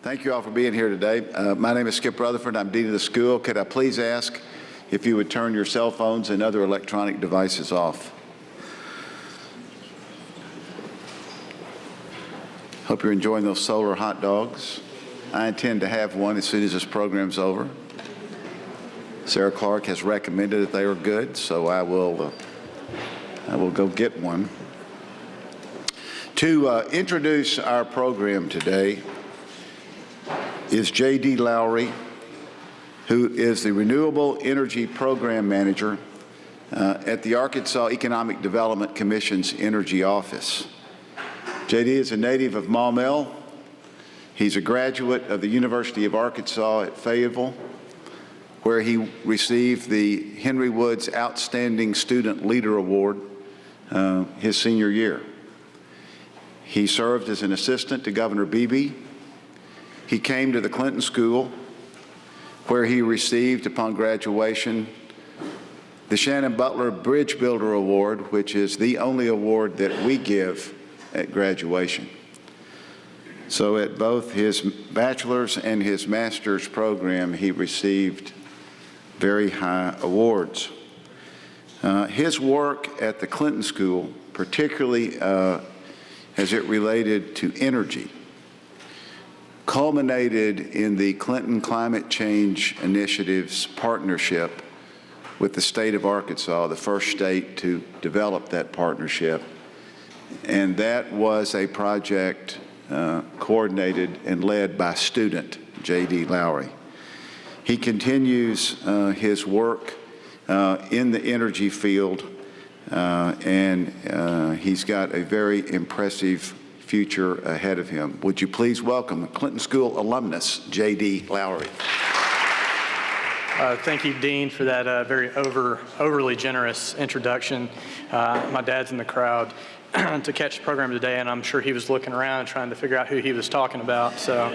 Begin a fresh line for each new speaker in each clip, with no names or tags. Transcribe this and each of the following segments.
Thank you all for being here today. My name is Skip Rutherford. I'm Dean of the school. Could I please ask if you would turn your cell phones and other electronic devices off? Hope you're enjoying those solar hot dogs. I intend to have one as soon as this program's over. Sarah Clark has recommended that they are good, so I will go get one. To introduce our program today is J.D. Lowry, who is the Renewable Energy Program Manager at the Arkansas Economic Development Commission's Energy Office. J.D. is a native of Maumelle. He's a graduate of the University of Arkansas at Fayetteville, where he received the Henry Woods Outstanding Student Leader Award his senior year. He served as an assistant to Governor Beebe. He came to the Clinton School, where he received, upon graduation, the Shannon Butler Bridge Builder Award, which is the only award that we give at graduation. So at both his bachelor's and his master's program, he received very high awards. His work at the Clinton School, particularly as it related to energy, culminated in the Clinton Climate Change Initiative's partnership with the state of Arkansas, the first state to develop that partnership. And that was a project coordinated and led by student J.D. Lowry. He continues his work in the energy field, and he's got a very impressive future ahead of him. Would you please welcome Clinton School alumnus, J.D. Lowry.
Thank you, Dean, for that very overly generous introduction. My dad's in the crowd to catch the program today, and I'm sure he was looking around trying to figure out who he was talking about. So,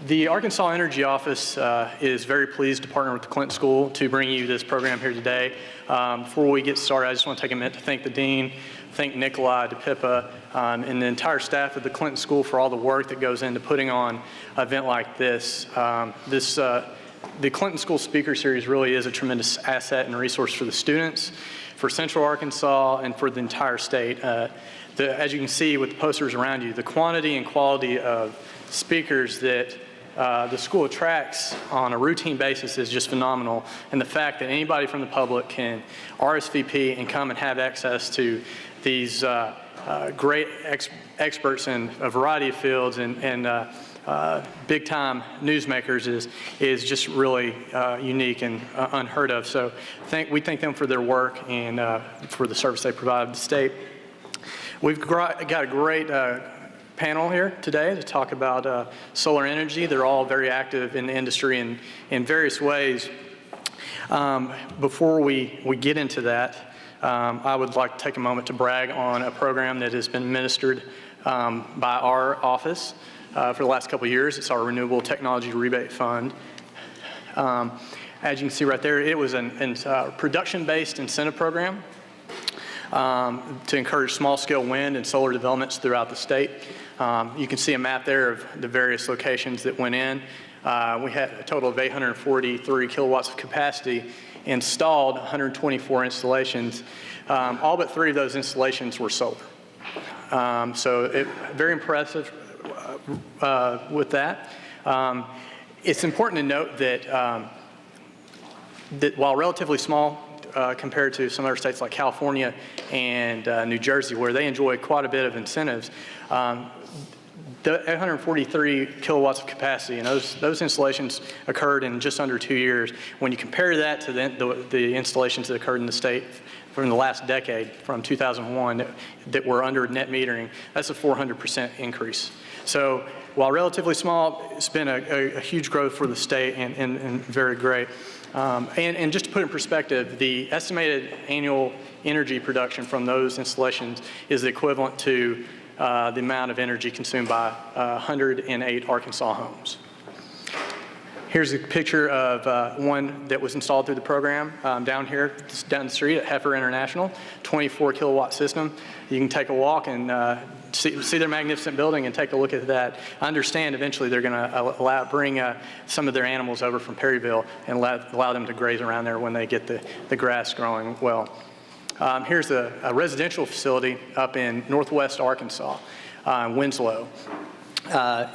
the Arkansas Energy Office is very pleased to partner with the Clinton School to bring you this program here today. Before we get started, I just want to take a minute to thank the Dean, thank Nikolai DePippa, and the entire staff of the Clinton School for all the work that goes into putting on an event like this. The Clinton School Speaker Series really is a tremendous asset and resource for the students, for Central Arkansas, and for the entire state. As you can see with the posters around you, the quantity and quality of speakers that the school attracts on a routine basis is just phenomenal. And the fact that anybody from the public can RSVP and come and have access to these great experts in a variety of fields and big-time newsmakers is just really unique and unheard of. So we thank them for their work and for the service they provide the state. We've got a great panel here today to talk about solar energy. They're all very active in the industry in various ways. Before we get into that, I would like to take a moment to brag on a program that has been administered by our office for the last couple of years. It's our Renewable Technology Rebate Fund. As you can see right there, it was a production-based incentive program to encourage small-scale wind and solar developments throughout the state. You can see a map there of the various locations that went in. We had a total of 843 kilowatts of capacity, installed 124 installations. All but 3 of those installations were solar. So very impressive with that. It's important to note that, that while relatively small compared to some other states like California and New Jersey, where they enjoy quite a bit of incentives, the 843 kilowatts of capacity, and those installations occurred in just under 2 years. When you compare that to the installations that occurred in the state from the last decade, from 2001, that were under net metering, that's a 400% increase. So while relatively small, it's been a huge growth for the state and very great. And just to put it in perspective, the estimated annual energy production from those installations is the equivalent to the amount of energy consumed by 108 Arkansas homes. Here's a picture of one that was installed through the program down here, just down the street at Heifer International, 24 kilowatt system. You can take a walk and see their magnificent building and take a look at that. I understand eventually they're going to bring some of their animals over from Perryville and allow them to graze around there when they get the grass growing well. Here's a residential facility up in northwest Arkansas, Winslow.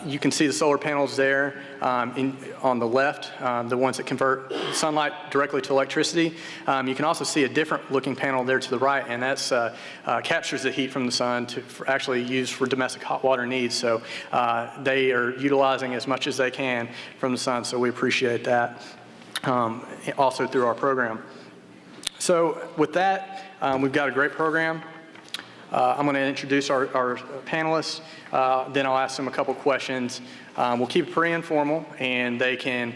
You can see the solar panels there on the left, the ones that convert sunlight directly to electricity. You can also see a different looking panel there to the right, and that's captures the heat from the sun to actually use for domestic hot water needs. So they are utilizing as much as they can from the sun, so we appreciate that also through our program. So with that, we've got a great program. I'm going to introduce our panelists, then I'll ask them a couple questions. We'll keep it pretty informal, and they can,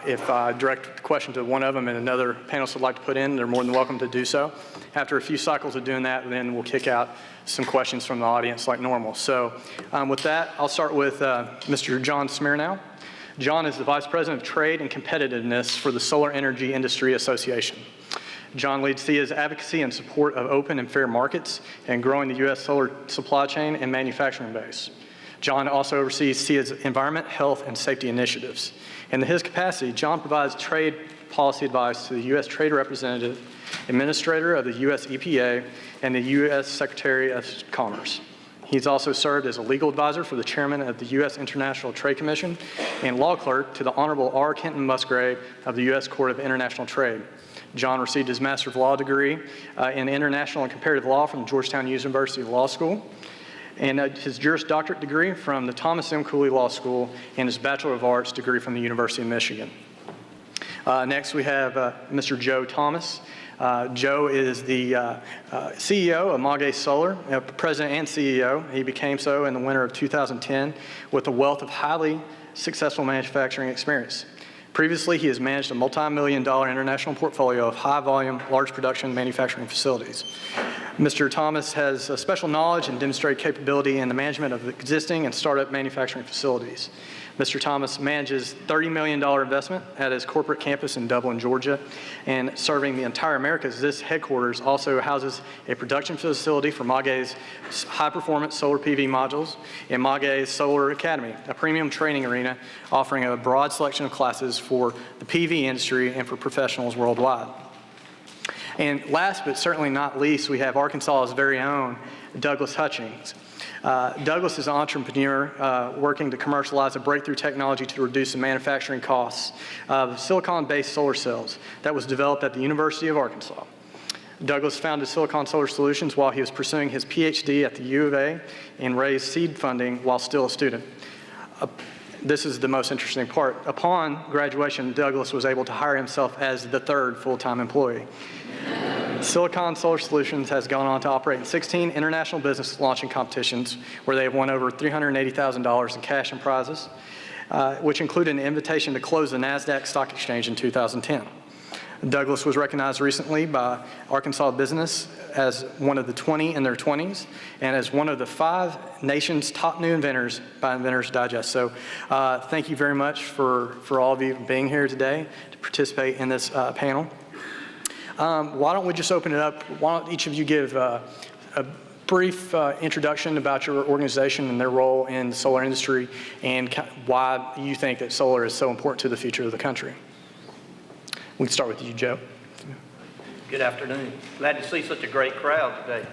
if I direct the question to one of them and another panelist would like to put in, they're more than welcome to do so. After a few cycles of doing that, then we'll kick out some questions from the audience like normal. So with that, I'll start with Mr. John Smirnow. John is the Vice President of Trade and Competitiveness for the Solar Energy Industry Association. John leads SEIA's advocacy and support of open and fair markets and growing the U.S. solar supply chain and manufacturing base. John also oversees SEIA's environment, health, and safety initiatives. In his capacity, John provides trade policy advice to the U.S. Trade Representative, Administrator of the U.S. EPA, and the U.S. Secretary of Commerce. He's also served as a legal advisor for the chairman of the U.S. International Trade Commission and law clerk to the Honorable R. Kenton Musgrave of the U.S. Court of International Trade. John received his Master of Law degree in International and Comparative Law from Georgetown University Law School, and his Juris Doctorate degree from the Thomas M. Cooley Law School, and his Bachelor of Arts degree from the University of Michigan. Next, we have Mr. Joe Thomas. Joe is the CEO of Magan Solar, President and CEO. He became so in the winter of 2010 with a wealth of highly successful manufacturing experience. Previously, he has managed a multi-million-dollar international portfolio of high-volume, large production manufacturing facilities. Mr. Thomas has a special knowledge and demonstrated capability in the management of existing and startup manufacturing facilities. Mr. Thomas manages $30 million investment at his corporate campus in Dublin, Georgia, and serving the entire Americas. This headquarters also houses a production facility for Magan's high-performance solar PV modules and Magan Solar Academy, a premium training arena offering a broad selection of classes for the PV industry and for professionals worldwide. And last but certainly not least, we have Arkansas's very own Douglas Hutchens. Douglas is an entrepreneur working to commercialize a breakthrough technology to reduce the manufacturing costs of silicon-based solar cells that was developed at the University of Arkansas. Douglas founded Silicon Solar Solutions while he was pursuing his PhD at the U of A and raised seed funding while still a student. This is the most interesting part. Upon graduation, Douglas was able to hire himself as the third full-time employee. Silicon Solar Solutions has gone on to operate in 16 international business launching competitions where they have won over $380,000 in cash and prizes, which included an invitation to close the NASDAQ stock exchange in 2010. Douglas was recognized recently by Arkansas Business as one of the 20 in their 20s and as one of the 5 nation's top new inventors by Inventors Digest. So thank you very much for all of you being here today to participate in this panel. Why don't we just open it up? Why don't each of you give a brief introduction about your organization and their role in the solar industry and why you think that solar is so important to the future of the country. We can start with you, Joe.
Good afternoon. Glad to see such a great crowd today.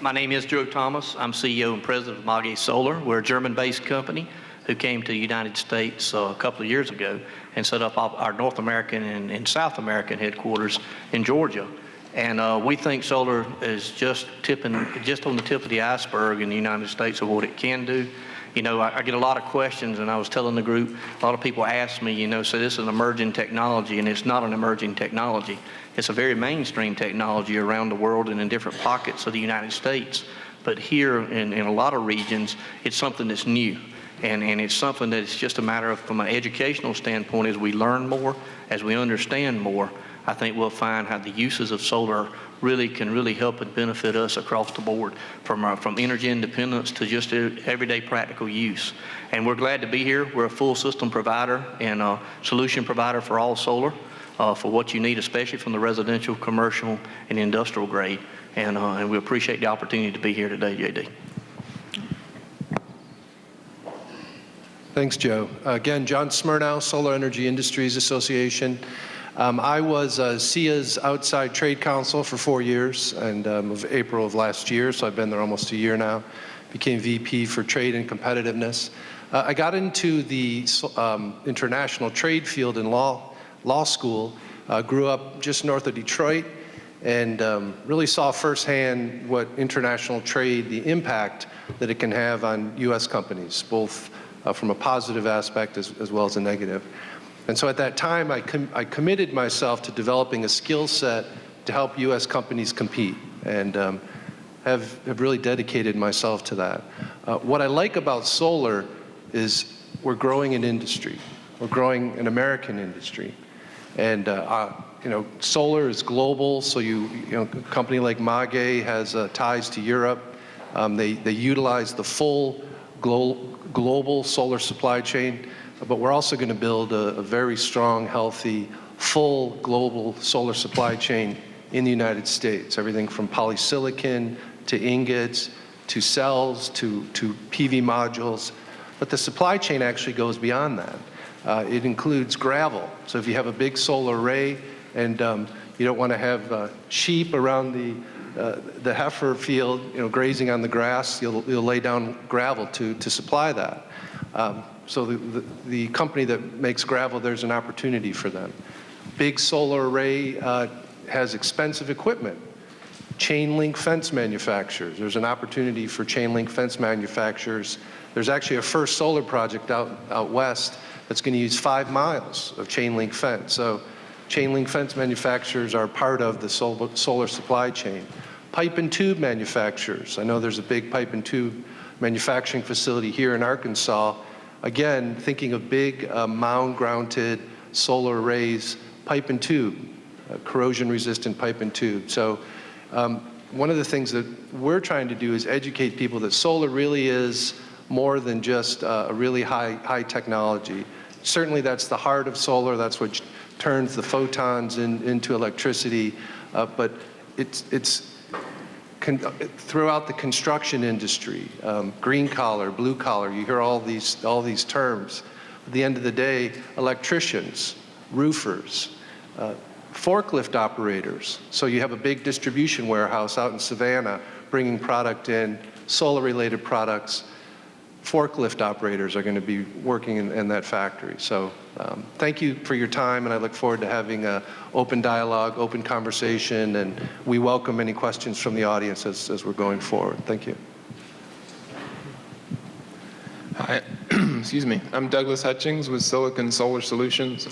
My name is Joe Thomas. I'm CEO and President of Magan Solar. We're a German-based company who came to the United States a couple of years ago and set up our North American and South American headquarters in Georgia. And we think solar is just on the tip of the iceberg in the United States of what it can do. You know, I get a lot of questions, and I was telling the group, a lot of people ask me, so this is an emerging technology, and it's not an emerging technology. It's a very mainstream technology around the world and in different pockets of the United States. But here in a lot of regions, it's something that's new. And it's something that it's just a matter of, from an educational standpoint, as we learn more, as we understand more, I think we'll find how the uses of solar can really help and benefit us across the board, from energy independence to just everyday practical use. And we're glad to be here. We're a full system provider and a solution provider for all solar, for what you need, especially from the residential, commercial, and industrial grade. And we appreciate the opportunity to be here today, JD.
Thanks, Joe. Again, John Smirnow, Solar Energy Industries Association. I was SEIA's outside trade counsel for 4 years, and of April of last year, so I've been there almost a year now. Became VP for Trade and Competitiveness. I got into the international trade field in law school. Grew up just north of Detroit, and really saw firsthand what international trade, the impact that it can have on U.S. companies, both from a positive aspect as well as a negative. And so at that time, I committed myself to developing a skill set to help U.S. companies compete, and have really dedicated myself to that. What I like about solar is we're growing an industry. We're growing an American industry. And solar is global, so a company like Magan has ties to Europe. They utilize the full global solar supply chain, but we're also going to build a very strong, healthy, full global solar supply chain in the United States. Everything from polysilicon to ingots to cells to PV modules. But the supply chain actually goes beyond that. It includes gravel. So if you have a big solar array and you don't want to have sheep around the heifer field, grazing on the grass, you'll lay down gravel to supply that. So the company that makes gravel, there's an opportunity for them. Big solar array has expensive equipment. Chain link fence manufacturers. There's an opportunity for chain link fence manufacturers. There's actually a first solar project out west that's going to use 5 miles of chain link fence. So chain link fence manufacturers are part of the solar supply chain. Pipe and tube manufacturers. I know there's a big pipe and tube manufacturing facility here in Arkansas. Again, thinking of big mound-mounted solar arrays, pipe and tube, corrosion-resistant pipe and tube. So one of the things that we're trying to do is educate people that solar really is more than just a really high technology. Certainly that's the heart of solar. That's what turns the photons into electricity. But it's throughout the construction industry, green collar, blue collar, you hear all these terms. At the end of the day, electricians, roofers, forklift operators. So you have a big distribution warehouse out in Savannah bringing product in, solar-related products. Forklift operators are going to be working in that factory. So thank you for your time, and I look forward to having an open dialogue, open conversation, and we welcome any questions from the audience as we're going forward. Thank you.
Hi, excuse me. I'm Douglas Hutchens with Silicon Solar Solutions.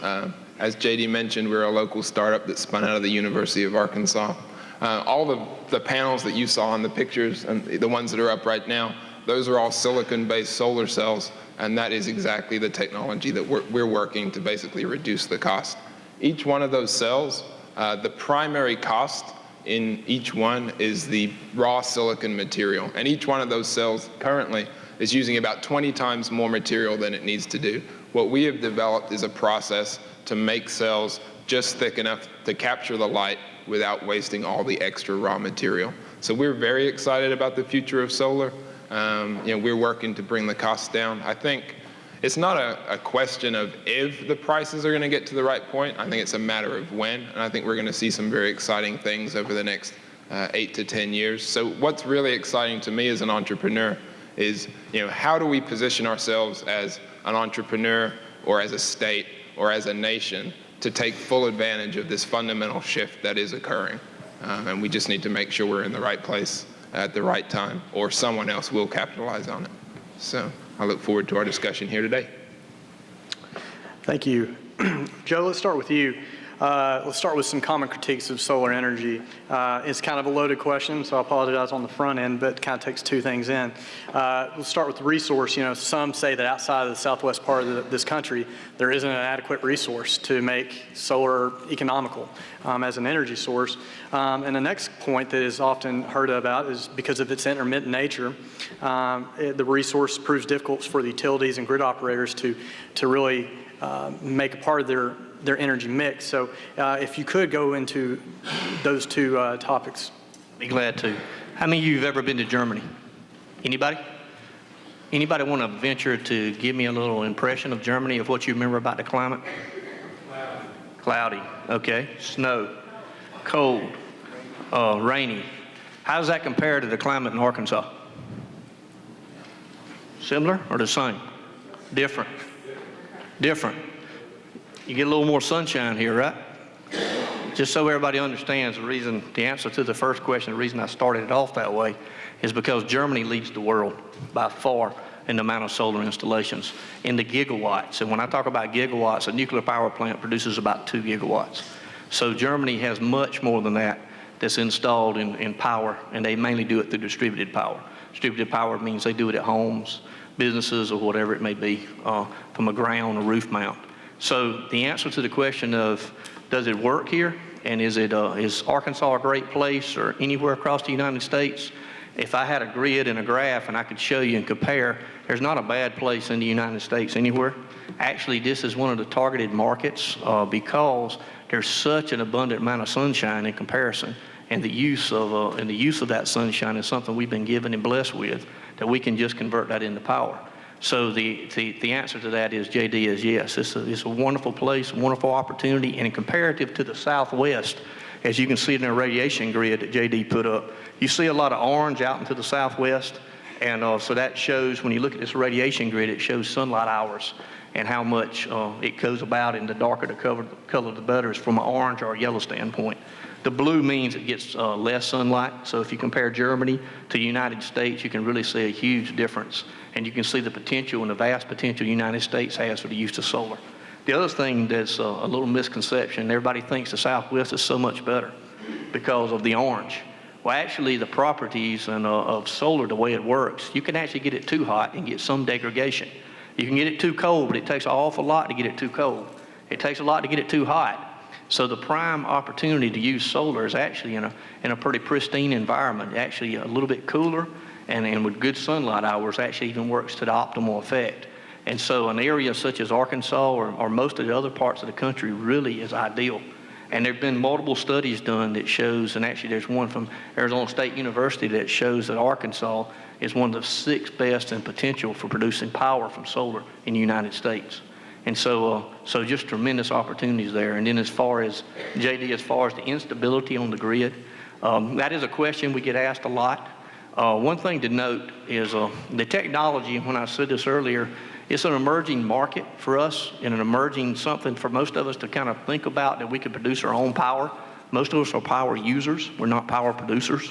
As JD mentioned, we're a local startup that spun out of the University of Arkansas. All the panels that you saw in the pictures and the ones that are up right now, those are all silicon-based solar cells, and that is exactly the technology that we're working to basically reduce the cost. Each one of those cells, the primary cost in each one is the raw silicon material, and each one of those cells currently is using about 20 times more material than it needs to do. What we have developed is a process to make cells just thick enough to capture the light without wasting all the extra raw material. So we're very excited about the future of solar. We're working to bring the costs down. I think it's not a question of if the prices are going to get to the right point. I think it's a matter of when, and I think we're going to see some very exciting things over the next 8 to 10 years. So what's really exciting to me as an entrepreneur is, how do we position ourselves as an entrepreneur or as a state or as a nation to take full advantage of this fundamental shift that is occurring. And we just need to make sure we're in the right place at the right time, or someone else will capitalize on it. So I look forward to our discussion here today.
Thank you. Joe, let's start with you. Let's start with some common critiques of solar energy. It's kind of a loaded question, so I apologize on the front end, but it kind of takes two things in. Let's start with the resource. You know, some say that outside of the southwest part of this country, there isn't an adequate resource to make solar economical as an energy source. And the next point that is often heard about is because of its intermittent nature, the resource proves difficult for the utilities and grid operators to really make a part of their energy mix. So if you could go into those two topics.
Be glad to. How many of you have ever been to Germany? Anybody? Anybody want to venture to give me a little impression of Germany, of what you remember about the climate? Cloudy. Okay. Snow. Cold. Rainy. How does that compare to the climate in Arkansas? Similar or the same? Different. Different. You get a little more sunshine here, right? Just so everybody understands, the answer to the first question, the reason I started it off that way is because Germany leads the world by far in the amount of solar installations in the gigawatts. And when I talk about gigawatts, a nuclear power plant produces about 2 gigawatts. So Germany has much more than that that's installed in power, and they mainly do it through distributed power. Distributed power means they do it at homes, businesses, or whatever it may be, from a ground or roof mount. So the answer to the question of does it work here, and is Arkansas a great place or anywhere across the United States? If I had a grid and a graph and I could show you and compare, there's not a bad place in the United States anywhere. Actually, this is one of the targeted markets because there's such an abundant amount of sunshine in comparison, and the use of that sunshine is something we've been given and blessed with, that we can just convert that into power. So the answer to that is, JD, is yes. It's a wonderful place, a wonderful opportunity, and in comparative to the Southwest, as you can see in the radiation grid that JD put up, you see a lot of orange out into the Southwest, and so that shows, when you look at this radiation grid, it shows sunlight hours and how much it goes about, and the darker the color, the better, is from an orange or a yellow standpoint. The blue means it gets less sunlight, so if you compare Germany to the United States, you can really see a huge difference. And you can see the potential and the vast potential the United States has for the use of solar. The other thing that's a little misconception, everybody thinks the Southwest is so much better because of the orange. Well, actually, the properties of solar, the way it works, you can actually get it too hot and get some degradation. You can get it too cold, but it takes an awful lot to get it too cold. It takes a lot to get it too hot. So the prime opportunity to use solar is actually in a pretty pristine environment, actually a little bit cooler, and with good sunlight hours actually even works to the optimal effect. And so an area such as Arkansas or most of the other parts of the country really is ideal. And there have been multiple studies done that shows, and actually there's one from Arizona State University that shows that Arkansas is one of the 6 best in potential for producing power from solar in the United States. And so just tremendous opportunities there. And then as far as, JD, as far as the instability on the grid, that is a question we get asked a lot. One thing to note is the technology, when I said this earlier, it's an emerging market for us and an emerging something for most of us to kind of think about, that we could produce our own power. Most of us are power users. We're not power producers.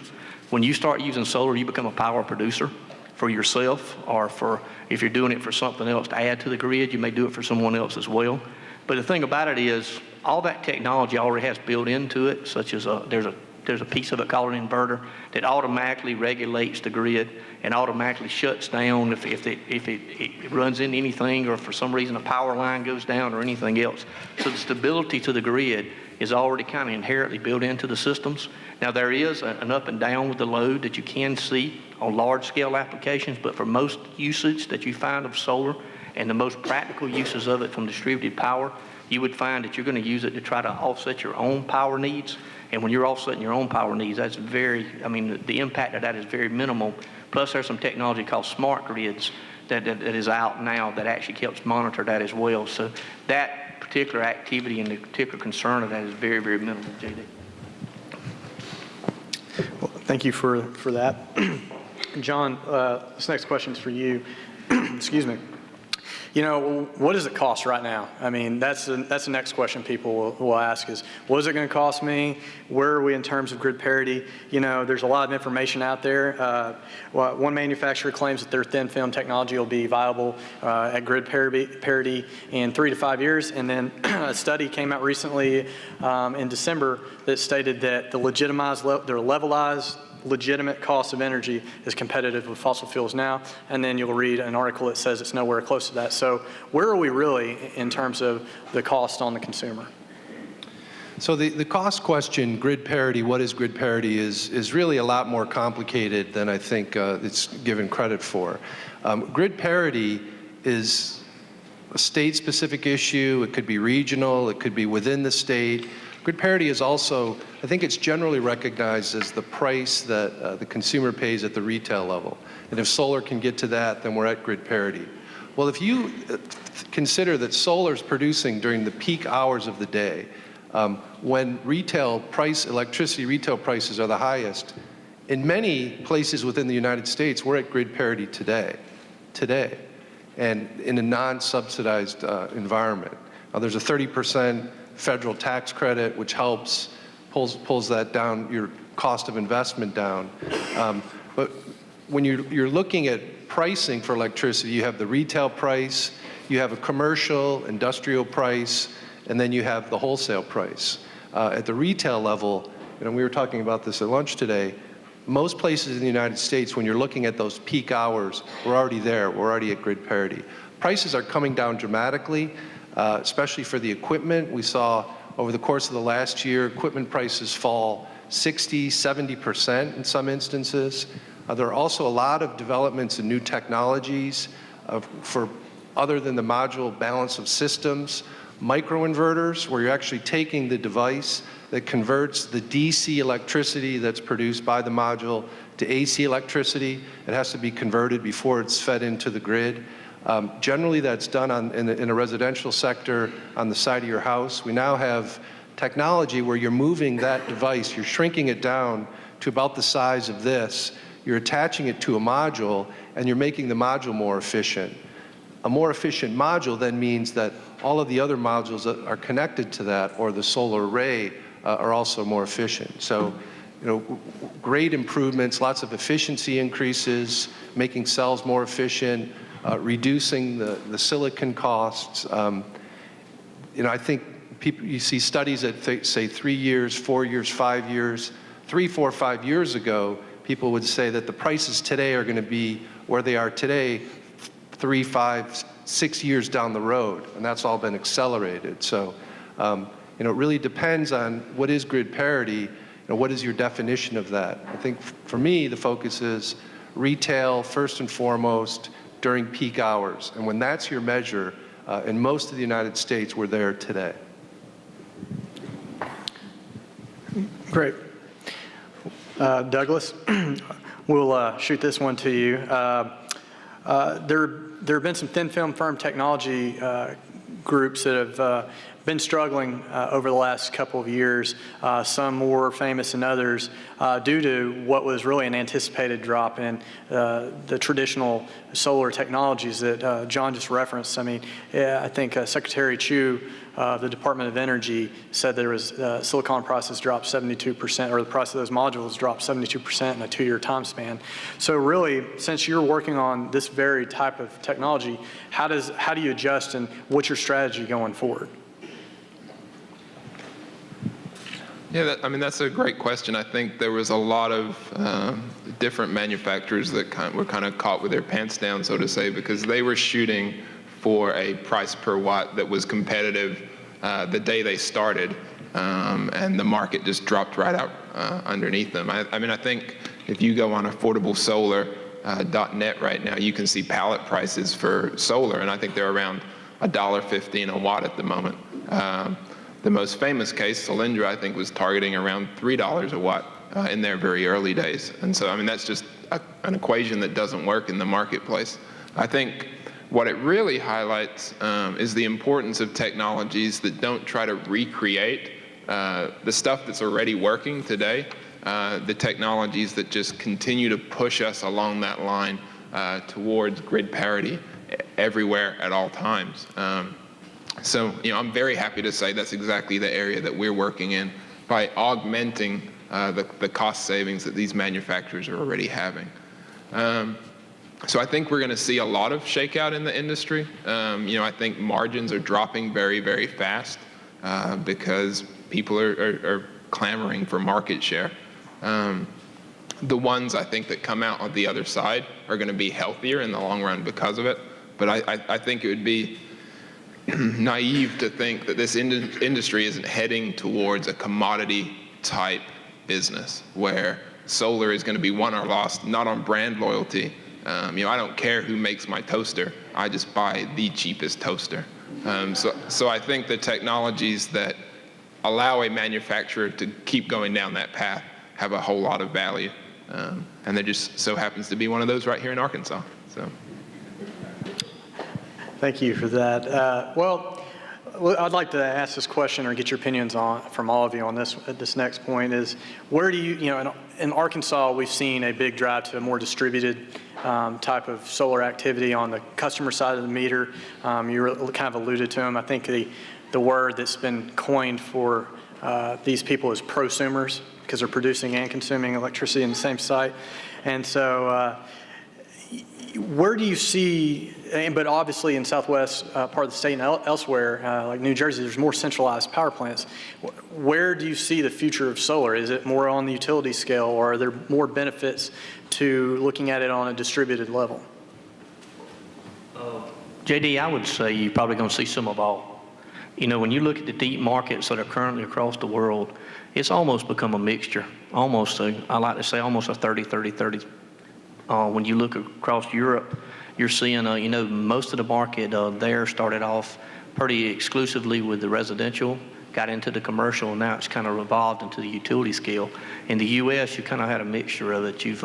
When you start using solar, you become a power producer for yourself, or for, if you're doing it for something else to add to the grid, you may do it for someone else as well. But the thing about it is, all that technology already has built into it, such as there's a piece of it called an inverter that automatically regulates the grid and automatically shuts down if it runs into anything, or for some reason a power line goes down or anything else. So the stability to the grid is already kind of inherently built into the systems. Now there is an up and down with the load that you can see on large scale applications, but for most usage that you find of solar and the most practical uses of it from distributed power, you would find that you're going to use it to try to offset your own power needs. And when you're offsetting your own power needs, that's the impact of that is very minimal. Plus there's some technology called smart grids that is out now that actually helps monitor that as well. So that particular activity and the particular concern of that is very, very minimal, JD.
Well, thank you for that. John, this next question is for you. Excuse me. You know, what does it cost right now? I mean, that's the next question people will ask is, what is it going to cost me? Where are we in terms of grid parity? You know, there's a lot of information out there. One manufacturer claims that their thin film technology will be viable at grid parity in 3 to 5 years. And then a study came out recently in December that stated that the levelized legitimate cost of energy is competitive with fossil fuels now, and then you'll read an article that says it's nowhere close to that. So where are we really in terms of the cost on the consumer?
So the cost question, grid parity, what is grid parity, is really a lot more complicated than I think it's given credit for. Grid parity is a state-specific issue. It could be regional. It could be within the state. Grid parity is also, I think it's generally recognized as the price that the consumer pays at the retail level. And if solar can get to that, then we're at grid parity. Well, if you consider that solar is producing during the peak hours of the day, when electricity retail prices are the highest, in many places within the United States, we're at grid parity today, and in a non-subsidized environment. Now, there's a 30% federal tax credit, which pulls that down, your cost of investment down. But when you're looking at pricing for electricity, you have the retail price, you have a commercial, industrial price, and then you have the wholesale price. At the retail level, we were talking about this at lunch today, most places in the United States, when you're looking at those peak hours, we're already there, we're already at grid parity. Prices are coming down dramatically. Especially for the equipment. We saw over the course of the last year, equipment prices fall 60, 70% in some instances. There are also a lot of developments in new technologies for other than the module balance of systems, microinverters, where you're actually taking the device that converts the DC electricity that's produced by the module to AC electricity. It has to be converted before it's fed into the grid. Generally, that's done in a residential sector on the side of your house. We now have technology where you're moving that device, you're shrinking it down to about the size of this, you're attaching it to a module, and you're making the module more efficient. A more efficient module then means that all of the other modules that are connected to that, or the solar array, are also more efficient. So, great improvements, lots of efficiency increases, making cells more efficient, reducing the silicon costs. I think you see studies that say 3 years, 4 years, 5 years. 3, 4, 5 years ago, people would say that the prices today are going to be where they are today 3, 5, 6 years down the road, and that's all been accelerated. So, it really depends on what is grid parity, what is your definition of that. I think for me, the focus is retail first and foremost, during peak hours. And when that's your measure, in most of the United States, we're there today.
Great. Douglas, we'll shoot this one to you. There have been some thin film firm technology groups that have been struggling over the last couple of years, some more famous than others, due to what was really an anticipated drop in the traditional solar technologies that John just referenced. I mean, I think Secretary Chu of the Department of Energy said there was silicon prices dropped 72%, or the price of those modules dropped 72% in a 2-year time span. So really, since you're working on this very type of technology, how do you adjust, and what's your strategy going forward?
Yeah, that's a great question. I think there was a lot of different manufacturers that were kind of caught with their pants down, so to say, because they were shooting for a price per watt that was competitive the day they started, and the market just dropped right out underneath them. I think if you go on affordablesolar.net right now, you can see pallet prices for solar, and I think they're around $1.15 a watt at the moment. The most famous case, Cylindrica, I think was targeting around $3 a watt in their very early days. And so, that's just an equation that doesn't work in the marketplace. I think what it really highlights is the importance of technologies that don't try to recreate the stuff that's already working today, the technologies that just continue to push us along that line towards grid parity. everywhere at all times. So, I'm very happy to say that's exactly the area that we're working in by augmenting the cost savings that these manufacturers are already having. So I think we're going to see a lot of shakeout in the industry. I think margins are dropping very, very fast because people are clamoring for market share. The ones I think that come out on the other side are going to be healthier in the long run because of it. But I think it would be naive to think that this industry isn't heading towards a commodity type business where solar is going to be won or lost, not on brand loyalty. I don't care who makes my toaster. I just buy the cheapest toaster. So I think the technologies that allow a manufacturer to keep going down that path have a whole lot of value. And there just so happens to be one of those right here in Arkansas. So.
Thank you for that. Well, I'd like to ask this question or get your opinions from all of you on this next point is, where do you, in Arkansas, we've seen a big drive to a more distributed type of solar activity on the customer side of the meter. You kind of alluded to them. I think the word that's been coined for these people is prosumers, because they're producing and consuming electricity in the same site. And so where do you see, but obviously in southwest part of the state and elsewhere, like New Jersey, there's more centralized power plants. Where do you see the future of solar? Is it more on the utility scale, or are there more benefits to looking at it on a distributed level?
JD, I would say you're probably going to see some of all. When you look at the deep markets that are currently across the world, it's almost become a mixture. I like to say almost a 30-30-30. When you look across Europe, you're seeing, most of the market there started off pretty exclusively with the residential, got into the commercial, and now it's kind of evolved into the utility scale. In the U.S., you kind of had a mixture of it. You've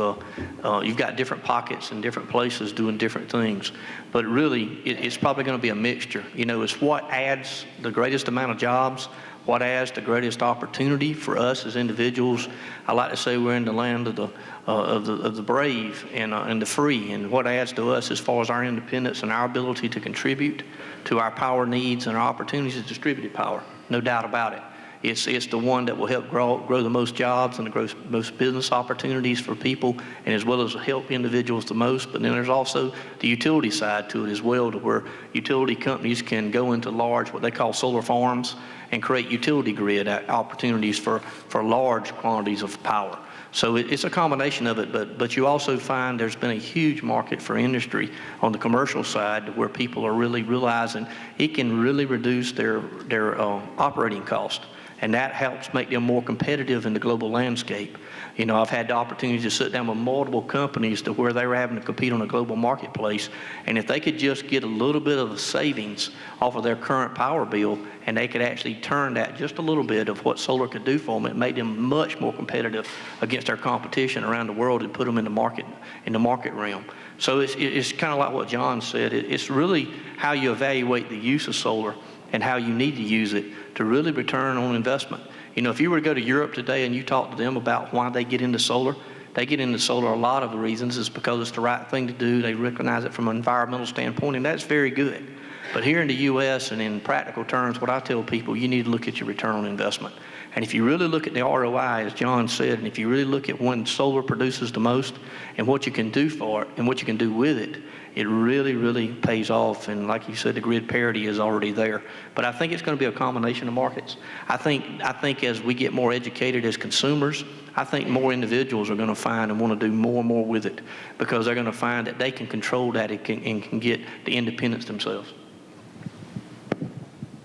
got different pockets in different places doing different things. But really, it's probably going to be a mixture. It's what adds the greatest amount of jobs, what adds the greatest opportunity for us as individuals. I like to say we're in the land of the brave and the free, and what adds to us as far as our independence and our ability to contribute to our power needs and our opportunities is distributed power, no doubt about it. It's the one that will help grow the most jobs and the most business opportunities for people, and as well as help individuals the most. But then there's also the utility side to it as well, to where utility companies can go into large, what they call solar farms, and create utility grid opportunities for large quantities of power. So it's a combination of it, but you also find there's been a huge market for industry on the commercial side where people are really realizing it can really reduce their operating cost. And that helps make them more competitive in the global landscape. I've had the opportunity to sit down with multiple companies to where they were having to compete on a global marketplace. And if they could just get a little bit of a savings off of their current power bill, and they could actually turn that just a little bit of what solar could do for them, it made them much more competitive against their competition around the world and put them in the market realm. So it's kind of like what John said. It's really how you evaluate the use of solar and how you need to use it to really return on investment. If you were to go to Europe today and you talk to them about why they get into solar, they get into solar, a lot of the reasons is because it's the right thing to do. They recognize it from an environmental standpoint, and that's very good. But here in the U.S. and in practical terms, what I tell people, you need to look at your return on investment. And if you really look at the ROI, as John said, and if you really look at when solar produces the most and what you can do for it and what you can do with it, it really, really pays off. And like you said, the grid parity is already there. But I think it's going to be a combination of markets. I think as we get more educated as consumers, I think more individuals are going to find and want to do more and more with it, because they're going to find that they can control that and can get the independence themselves.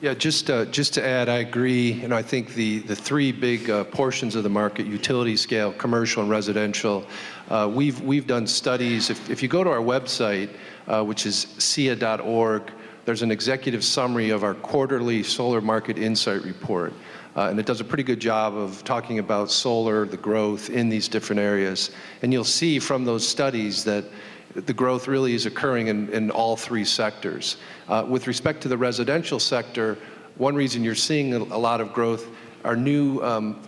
Yeah, just to add, I agree. I think the three big portions of the market: utility scale, commercial, and residential. We've done studies. If you go to our website, which is cia.org, there's an executive summary of our quarterly solar market insight report, and it does a pretty good job of talking about solar, the growth in these different areas. And you'll see from those studies that the growth really is occurring in all three sectors. With respect to the residential sector, one reason you're seeing a lot of growth are new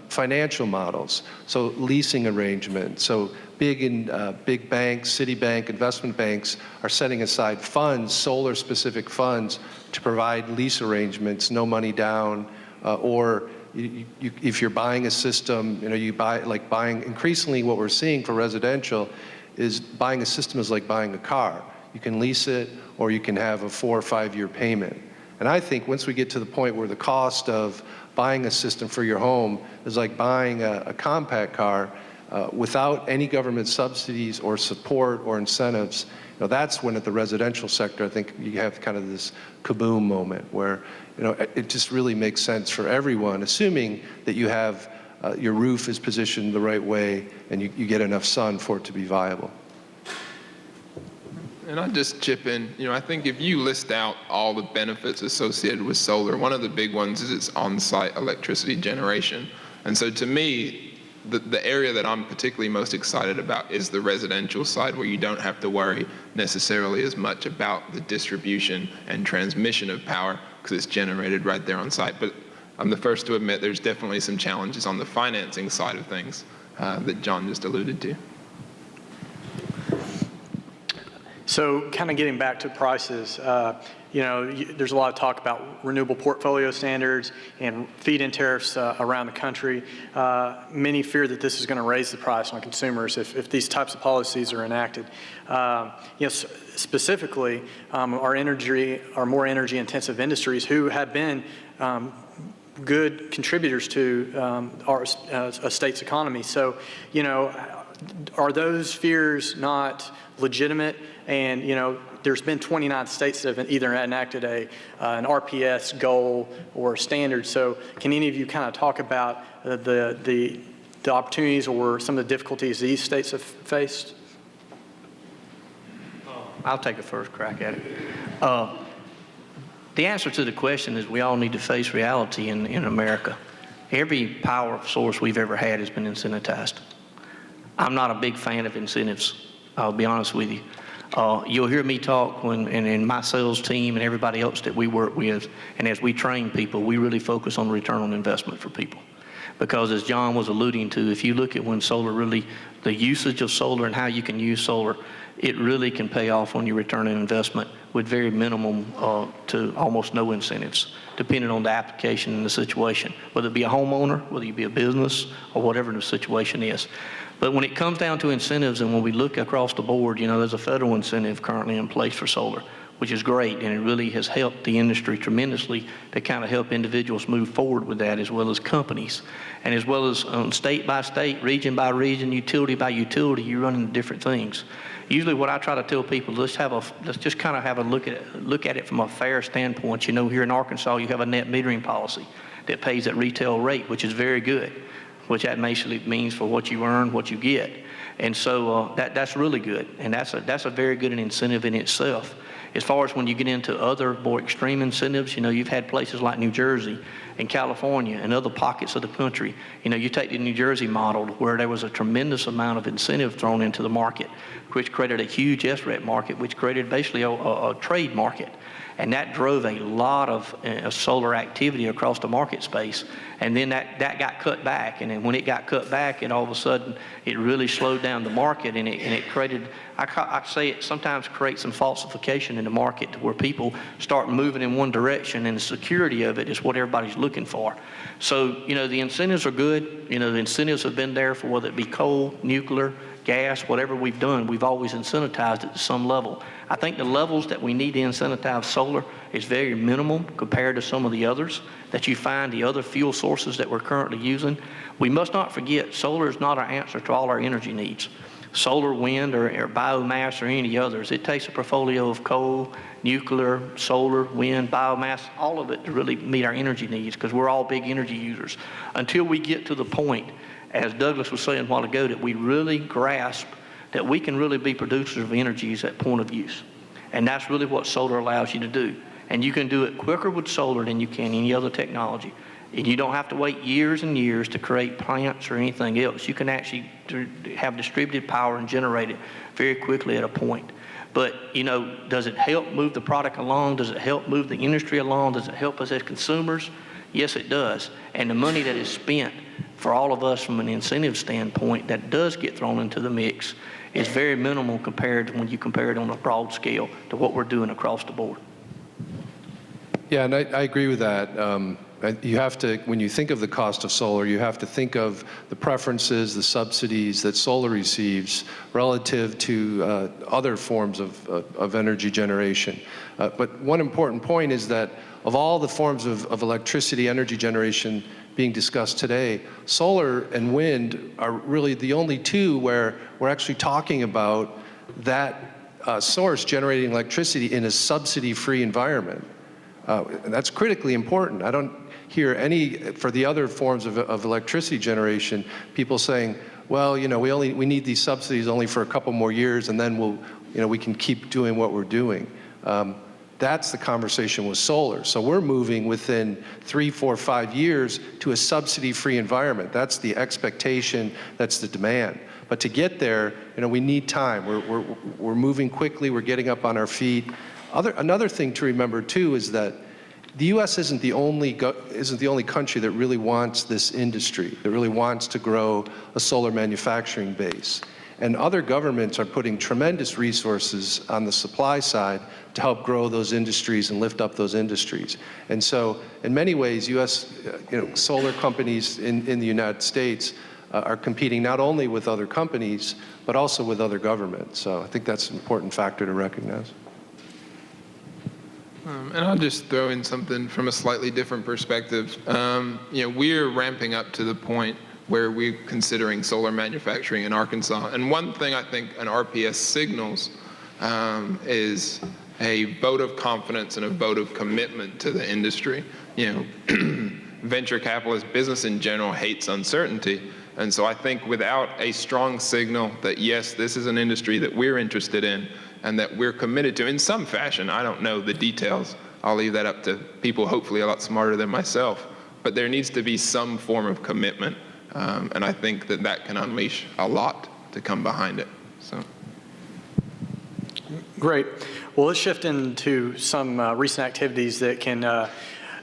financial models, so leasing arrangements. So big banks, Citibank, investment banks are setting aside funds, solar-specific funds, to provide lease arrangements, no money down, or if you're buying a system, you buy, like buying, increasingly what we're seeing for residential is buying a system is like buying a car. You can lease it, or you can have a 4 or 5 year payment. And I think once we get to the point where the cost of buying a system for your home is like buying a compact car without any government subsidies or support or incentives, that's when at the residential sector, I think you have kind of this kaboom moment where, it just really makes sense for everyone, assuming that you have your roof is positioned the right way and you get enough sun for it to be viable.
And I'll just chip in, I think if you list out all the benefits associated with solar, one of the big ones is its on-site electricity generation. And so to me, the area that I'm particularly most excited about is the residential side, where you don't have to worry necessarily as much about the distribution and transmission of power because it's generated right there on site. But I'm the first to admit there's definitely some challenges on the financing side of things that John just alluded to.
So kind of getting back to prices, there's a lot of talk about renewable portfolio standards and feed-in tariffs around the country. Many fear that this is going to raise the price on consumers if these types of policies are enacted. Specifically, our more energy-intensive industries who have been good contributors to our state's economy. So, are those fears not legitimate? And, there's been 29 states that have either enacted an RPS goal or standard. So can any of you kind of talk about the opportunities or some of the difficulties these states have faced?
I'll take a first crack at it. The answer to the question is we all need to face reality in America. Every power source we've ever had has been incentivized. I'm not a big fan of incentives, I'll be honest with you. You'll hear me talk and my sales team and everybody else that we work with, and as we train people, we really focus on return on investment for people. Because as John was alluding to, if you look at when solar really, the usage of solar and how you can use solar, it really can pay off on your return on investment with very minimum to almost no incentives, depending on the application and the situation, whether it be a homeowner, whether you be a business, or whatever the situation is. But when it comes down to incentives, and when we look across the board, there's a federal incentive currently in place for solar, which is great, and it really has helped the industry tremendously to kind of help individuals move forward with that, as well as companies. And as well as state by state, region by region, utility by utility, you run into different things. Usually what I try to tell people, let's just kind of have a look at it from a fair standpoint. Here in Arkansas, you have a net metering policy that pays at retail rate, which is very good, which that basically means for what you earn, what you get. And so that's really good, and that's a very good incentive in itself. As far as when you get into other more extreme incentives, you've had places like New Jersey and California and other pockets of the country. You take the New Jersey model where there was a tremendous amount of incentive thrown into the market, which created a huge SREC market, which created basically a trade market. And that drove a lot of solar activity across the market space. And then that got cut back. And then when it got cut back, and all of a sudden it really slowed down the market, and it created, I say it sometimes creates some falsification in the market to where people start moving in one direction, and the security of it is what everybody's looking for. So, the incentives are good. The incentives have been there for whether it be coal, nuclear, gas, whatever we've done, we've always incentivized it to some level. I think the levels that we need to incentivize solar is very minimal compared to some of the others that you find, the other fuel sources that we're currently using. We must not forget, solar is not our answer to all our energy needs. Solar, wind, or biomass, or any others. It takes a portfolio of coal, nuclear, solar, wind, biomass, all of it to really meet our energy needs, because we're all big energy users. Until we get to the point, as Douglas was saying a while ago, that we really grasp that we can really be producers of energies at point of use. And that's really what solar allows you to do. And you can do it quicker with solar than you can any other technology. And you don't have to wait years and years to create plants or anything else. You can actually have distributed power and generate it very quickly at a point. But, does it help move the product along? Does it help move the industry along? Does it help us as consumers? Yes, it does. And the money that is spent for all of us from an incentive standpoint that does get thrown into the mix is very minimal compared to when you compare it on a broad scale to what we're doing across the board.
Yeah, and I agree with that. You have to, when you think of the cost of solar, you have to think of the preferences, the subsidies that solar receives relative to other forms of energy generation. But one important point is that of all the forms of electricity energy generation being discussed today, solar and wind are really the only two where we're actually talking about that source generating electricity in a subsidy-free environment. And that's critically important. I don't hear any, for the other forms of electricity generation, people saying, well, you know, we need these subsidies only for a couple more years and then we can keep doing what we're doing. That's the conversation with solar. So we're moving within 3, 4, 5 years to a subsidy-free environment. That's the expectation, that's the demand. But to get there, you know, we need time. We're moving quickly, we're getting up on our feet. Another thing to remember too is that the U.S. isn't the only country that really wants this industry, that really wants to grow a solar manufacturing base. And other governments are putting tremendous resources on the supply side to help grow those industries and lift up those industries. And so, in many ways, U.S. Solar companies in the United States are competing not only with other companies, but also with other governments. So I think that's an important factor to recognize.
And I'll just throw in something from a slightly different perspective. We're ramping up to the point where we're considering solar manufacturing in Arkansas. And one thing I think an RPS signals is a vote of confidence and a vote of commitment to the industry. Venture capitalist business in general hates uncertainty. And so I think without a strong signal that, yes, this is an industry that we're interested in and that we're committed to in some fashion, I don't know the details, I'll leave that up to people hopefully a lot smarter than myself, but there needs to be some form of commitment. And I think that can unleash a lot to come behind it. So.
Great. Well, let's shift into some recent activities that can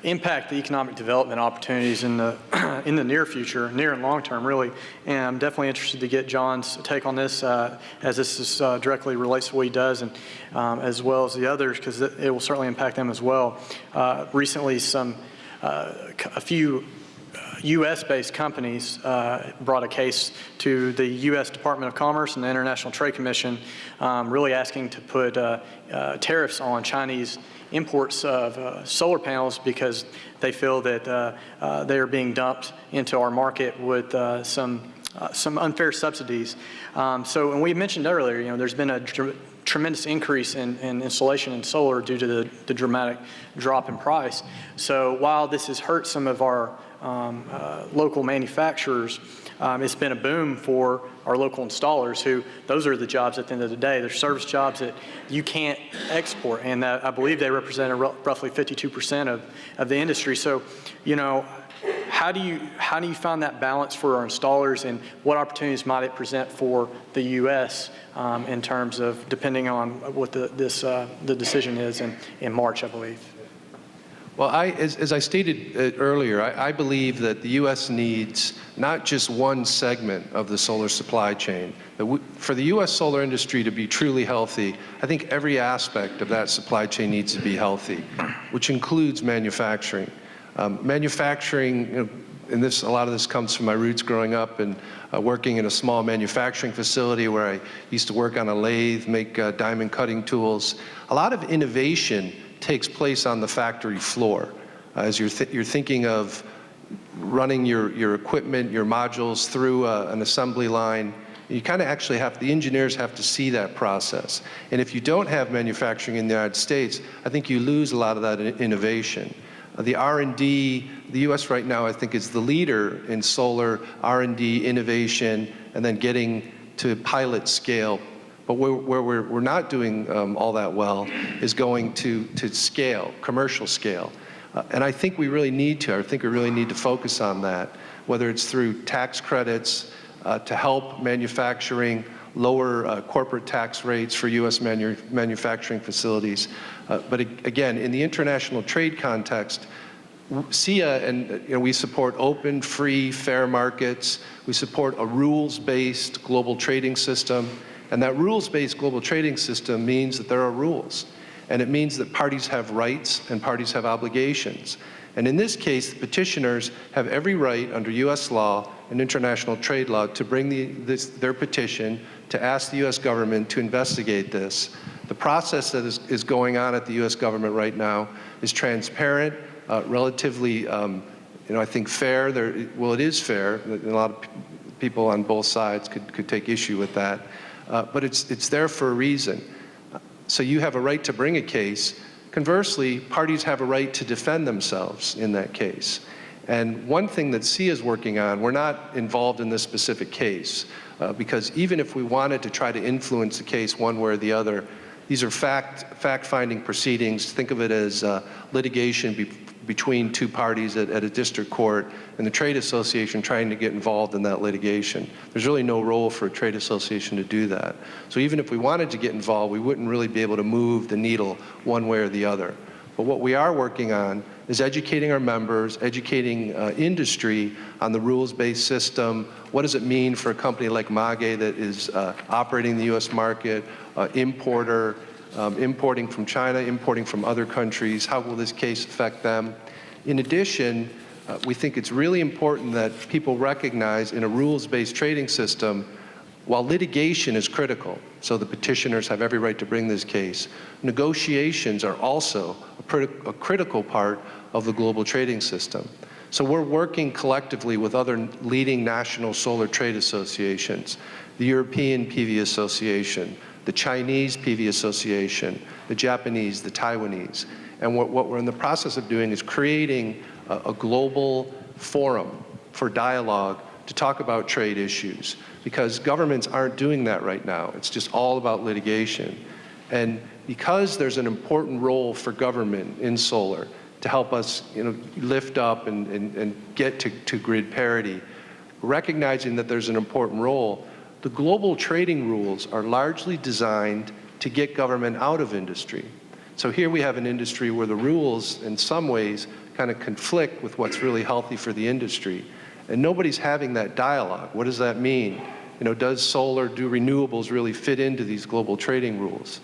impact the economic development opportunities in the near future, near and long term, really. And I'm definitely interested to get John's take on this, as this is, directly relates to what he does, and as well as the others, because it will certainly impact them as well. Recently, a few U.S.-based companies brought a case to the U.S. Department of Commerce and the International Trade Commission, really asking to put tariffs on Chinese imports of solar panels because they feel that they are being dumped into our market with some unfair subsidies. And we mentioned earlier, there's been a tremendous increase in installation in solar due to the dramatic drop in price. So while this has hurt some of our local manufacturers, it's been a boom for our local installers those are the jobs at the end of the day. They're service jobs that you can't export, and I believe they represent roughly 52% of the industry. So, how do you find that balance for our installers, and what opportunities might it present for the U.S. In terms of, depending on what the decision is in March, I believe?
Well, as I stated earlier, I believe that the U.S. needs not just one segment of the solar supply chain. For the U.S. solar industry to be truly healthy, I think every aspect of that supply chain needs to be healthy, which includes manufacturing. Manufacturing, and a lot of this comes from my roots growing up and working in a small manufacturing facility where I used to work on a lathe, make diamond cutting tools. A lot of innovation takes place on the factory floor. As you're thinking of running your equipment, your modules through an assembly line, you kind of actually the engineers have to see that process. And if you don't have manufacturing in the United States, I think you lose a lot of that innovation. The R&D, the U.S. right now, I think, is the leader in solar R&D innovation and then getting to pilot scale. But where we're not doing all that well is going to scale, commercial scale. And I think we really need to. I think we really need to focus on that, whether it's through tax credits to help manufacturing, lower corporate tax rates for U.S. manufacturing facilities. But again, in the international trade context, SIA, and we support open, free, fair markets. We support a rules-based global trading system. And that rules-based global trading system means that there are rules. And it means that parties have rights and parties have obligations. And in this case, the petitioners have every right under US law and international trade law to bring their petition to ask the US government to investigate this. The process that is going on at the US government right now is transparent, relatively, I think fair. Well, it is fair. A lot of people on both sides could take issue with that. But it's there for a reason. So you have a right to bring a case. Conversely, parties have a right to defend themselves in that case. And one thing that SIA is working on, we're not involved in this specific case, because even if we wanted to try to influence the case one way or the other, these are fact-finding proceedings. Think of it as litigation between two parties at a district court and the trade association trying to get involved in that litigation. There's really no role for a trade association to do that. So even if we wanted to get involved, we wouldn't really be able to move the needle one way or the other. But what we are working on is educating our members, educating industry on the rules-based system. What does it mean for a company like Magan that is operating the US market, importer, importing from China, importing from other countries? How will this case affect them? In addition, we think it's really important that people recognize in a rules-based trading system, while litigation is critical, so the petitioners have every right to bring this case, negotiations are also a critical part of the global trading system. So we're working collectively with other leading national solar trade associations, the European PV Association, the Chinese PV Association, the Japanese, the Taiwanese. And what we're in the process of doing is creating a global forum for dialogue to talk about trade issues, because governments aren't doing that right now. It's just all about litigation. And because there's an important role for government in solar to help us lift up and get to grid parity, recognizing that there's an important role, the global trading rules are largely designed to get government out of industry. So here we have an industry where the rules, in some ways, kind of conflict with what's really healthy for the industry. And nobody's having that dialogue. What does that mean? Does solar, do renewables really fit into these global trading rules?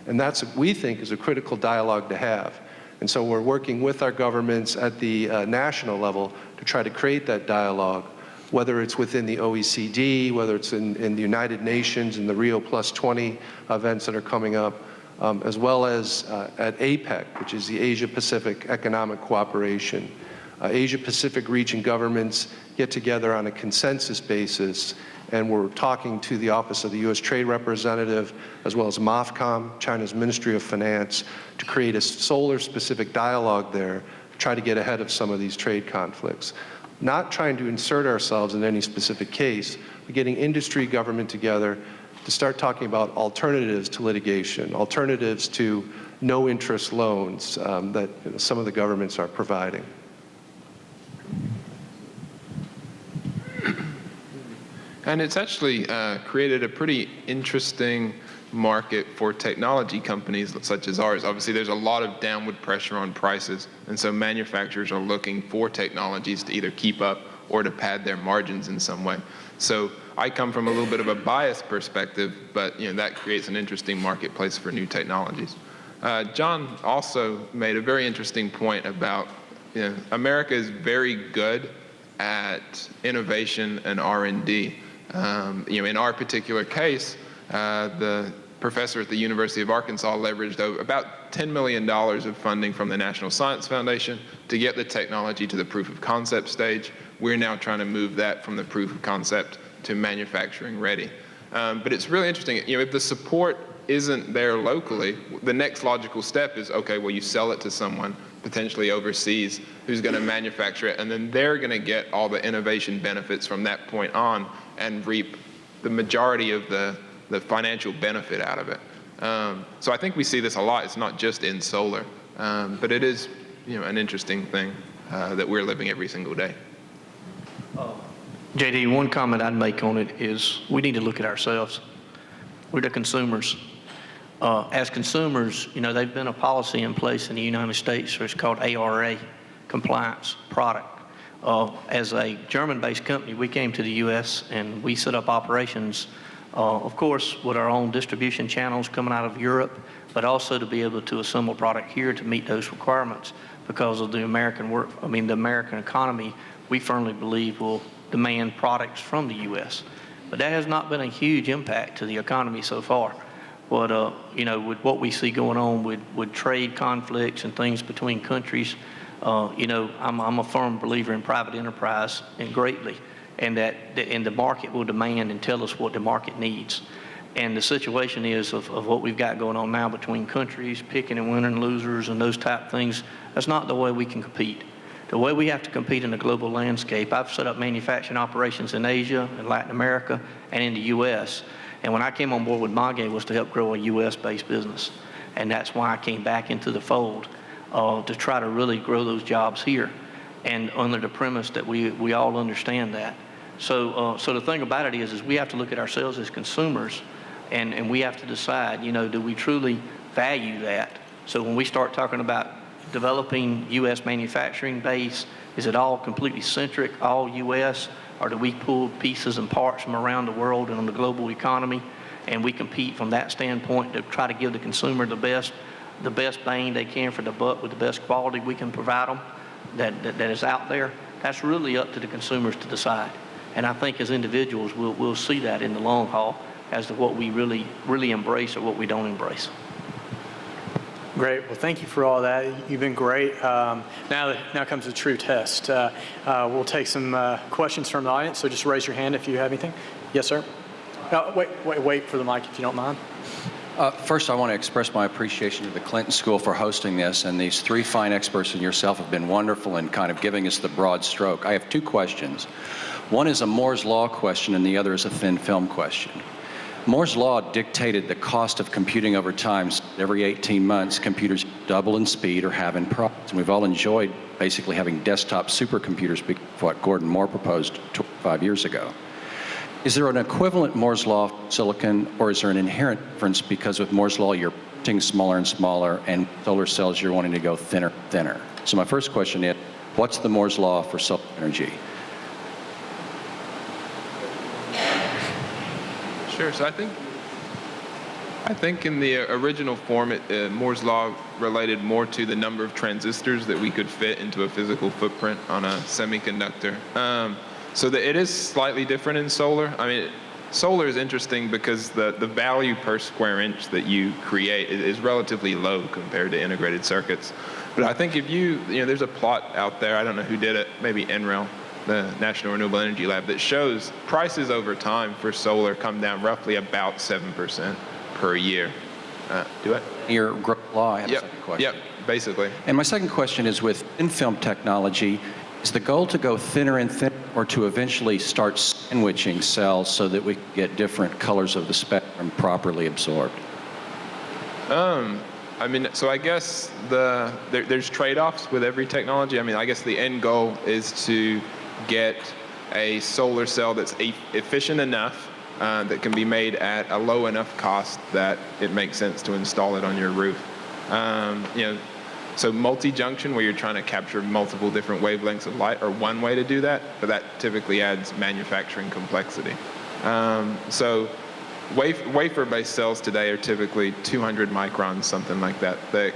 And that's, we think, is a critical dialogue to have. And so we're working with our governments at the national level to try to create that dialogue, whether it's within the OECD, whether it's in the United Nations and the Rio +20 events that are coming up, as well as at APEC, which is the Asia-Pacific Economic Cooperation. Asia-Pacific region governments get together on a consensus basis, and we're talking to the Office of the U.S. Trade Representative, as well as MOFCOM, China's Ministry of Finance, to create a solar-specific dialogue there to try to get ahead of some of these trade conflicts. Not trying to insert ourselves in any specific case, but getting industry, government together to start talking about alternatives to litigation, alternatives to no-interest loans that some of the governments are providing.
And it's actually created a pretty interesting market for technology companies such as ours. Obviously, there's a lot of downward pressure on prices, and so manufacturers are looking for technologies to either keep up or to pad their margins in some way. So I come from a little bit of a biased perspective, but that creates an interesting marketplace for new technologies. John also made a very interesting point about America is very good at innovation and R&D. In our particular case, the professor at the University of Arkansas leveraged about $10 million of funding from the National Science Foundation to get the technology to the proof of concept stage. We're now trying to move that from the proof of concept to manufacturing ready. But it's really interesting, if the support isn't there locally, the next logical step is, okay, well, you sell it to someone potentially overseas who's going to manufacture it, and then they're going to get all the innovation benefits from that point on and reap the majority of the financial benefit out of it. So I think we see this a lot. It's not just in solar, but it is an interesting thing that we're living every single day.
JD, one comment I'd make on it is we need to look at ourselves. We're the consumers. As consumers, they've been a policy in place in the United States, it's called ARA, compliance product. As a German-based company, we came to the U.S. and we set up operations, of course, with our own distribution channels coming out of Europe, but also to be able to assemble product here to meet those requirements because of the the American economy, we firmly believe will demand products from the U.S. But that has not been a huge impact to the economy so far. But, with what we see going on with trade conflicts and things between countries, I'm a firm believer in private enterprise and greatly, and that the market will demand and tell us what the market needs. And the situation is of what we've got going on now between countries, picking and winning losers and those type of things, that's not the way we can compete. The way we have to compete in the global landscape, I've set up manufacturing operations in Asia and Latin America and in the U.S. And when I came on board with Magan was to help grow a U.S.-based business. And that's why I came back into the fold to try to really grow those jobs here. And under the premise that we all understand that. So the thing about it is we have to look at ourselves as consumers and we have to decide, do we truly value that? So when we start talking about developing U.S. manufacturing base, is it all completely centric, all U.S., or do we pull pieces and parts from around the world and on the global economy, and we compete from that standpoint to try to give the consumer the best bang they can for the buck with the best quality we can provide them that is out there? That's really up to the consumers to decide. And I think as individuals, we'll see that in the long haul as to what we really embrace or what we don't embrace.
Great. Well, thank you for all that. You've been great. Now comes the true test. We'll take some questions from the audience, so just raise your hand if you have anything. Yes, sir? Wait for the mic if you don't mind.
First, I want to express my appreciation to the Clinton School for hosting this, and these three fine experts and yourself have been wonderful in kind of giving us the broad stroke. I have two questions. One is a Moore's Law question, and the other is a thin film question. Moore's Law dictated the cost of computing over time. Every 18 months, computers double in speed or have in problems. And we've all enjoyed basically having desktop supercomputers, what Gordon Moore proposed 5 years ago. Is there an equivalent Moore's Law silicon, or is there an inherent difference because with Moore's Law you're printing smaller and smaller, and solar cells you're wanting to go thinner and thinner? So my first question is, what's the Moore's Law for solar energy?
Sure. So I think in the original form, Moore's Law related more to the number of transistors that we could fit into a physical footprint on a semiconductor. So that it is slightly different in solar. I mean, solar is interesting because the value per square inch that you create is relatively low compared to integrated circuits. But I think if there's a plot out there, I don't know who did it, maybe NREL, the National Renewable Energy Lab, that shows prices over time for solar come down roughly about 7% per year.
Your growth law, I have a second question.
Yep, basically.
And my second question is with thin film technology, is the goal to go thinner and thinner or to eventually start sandwiching cells so that we can get different colors of the spectrum properly absorbed?
I mean, so I guess there's trade-offs with every technology. I mean, I guess the end goal is to get a solar cell that's efficient enough that can be made at a low enough cost that it makes sense to install it on your roof. So multi-junction, where you're trying to capture multiple different wavelengths of light, are one way to do that, but that typically adds manufacturing complexity. So wafer-based cells today are typically 200 microns, something like that thick.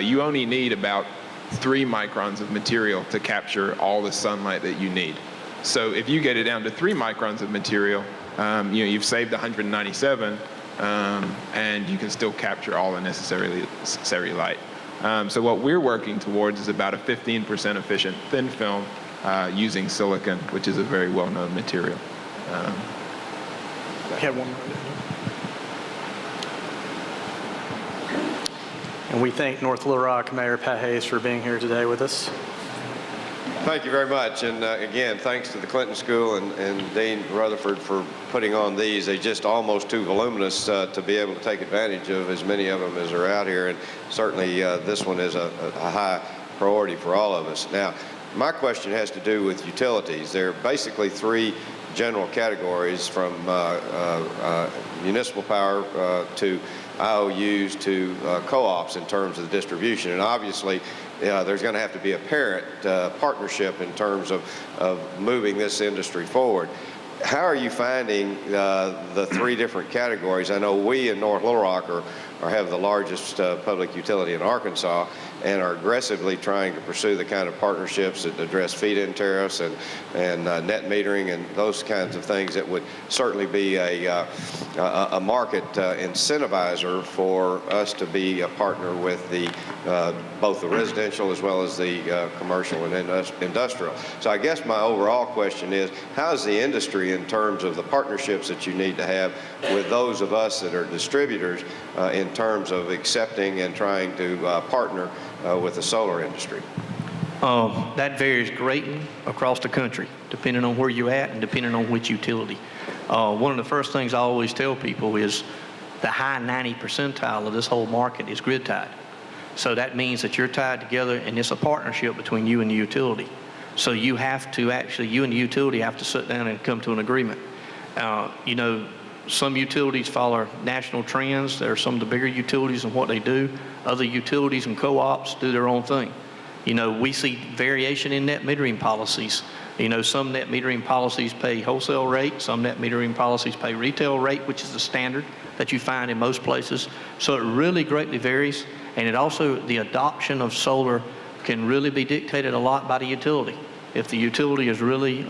You only need about 3 microns of material to capture all the sunlight that you need. So if you get it down to 3 microns of material, you've saved 197, and you can still capture all the necessary light. So what we're working towards is about a 15% efficient thin film using silicon, which is a very well-known material.
We have one more. And we thank North Little Rock Mayor Pat Hayes for being here today with us.
Thank you very much. And again, thanks to the Clinton School and Dean Rutherford for putting on these. They're just almost too voluminous to be able to take advantage of as many of them as are out here. And certainly this one is a high priority for all of us. Now, my question has to do with utilities. There are basically 3 general categories, from municipal power to IOUs to co-ops in terms of the distribution. And obviously, there's going to have to be a parent partnership in terms of moving this industry forward. How are you finding the three different categories? I know we in North Little Rock have the largest public utility in Arkansas and are aggressively trying to pursue the kind of partnerships that address feed-in tariffs and net metering and those kinds of things that would certainly be a market incentivizer for us to be a partner with both the residential as well as the commercial and industrial. So I guess my overall question is, how is the industry in terms of the partnerships that you need to have with those of us that are distributors in terms of accepting and trying to partner with the solar industry?
That varies greatly across the country, depending on where you're at and depending on which utility. One of the first things I always tell people is the high 90 percentile of this whole market is grid tied. So that means that you're tied together and it's a partnership between you and the utility. So you have to actually, you and the utility have to sit down and come to an agreement. You know, some utilities follow national trends. There are some of the bigger utilities and what they do. Other utilities and co-ops do their own thing. You know, we see variation in net metering policies. You know, some net metering policies pay wholesale rate, some net metering policies pay retail rate, which is the standard that you find in most places. So it really greatly varies. And it also, the adoption of solar can really be dictated a lot by the utility. If the utility is really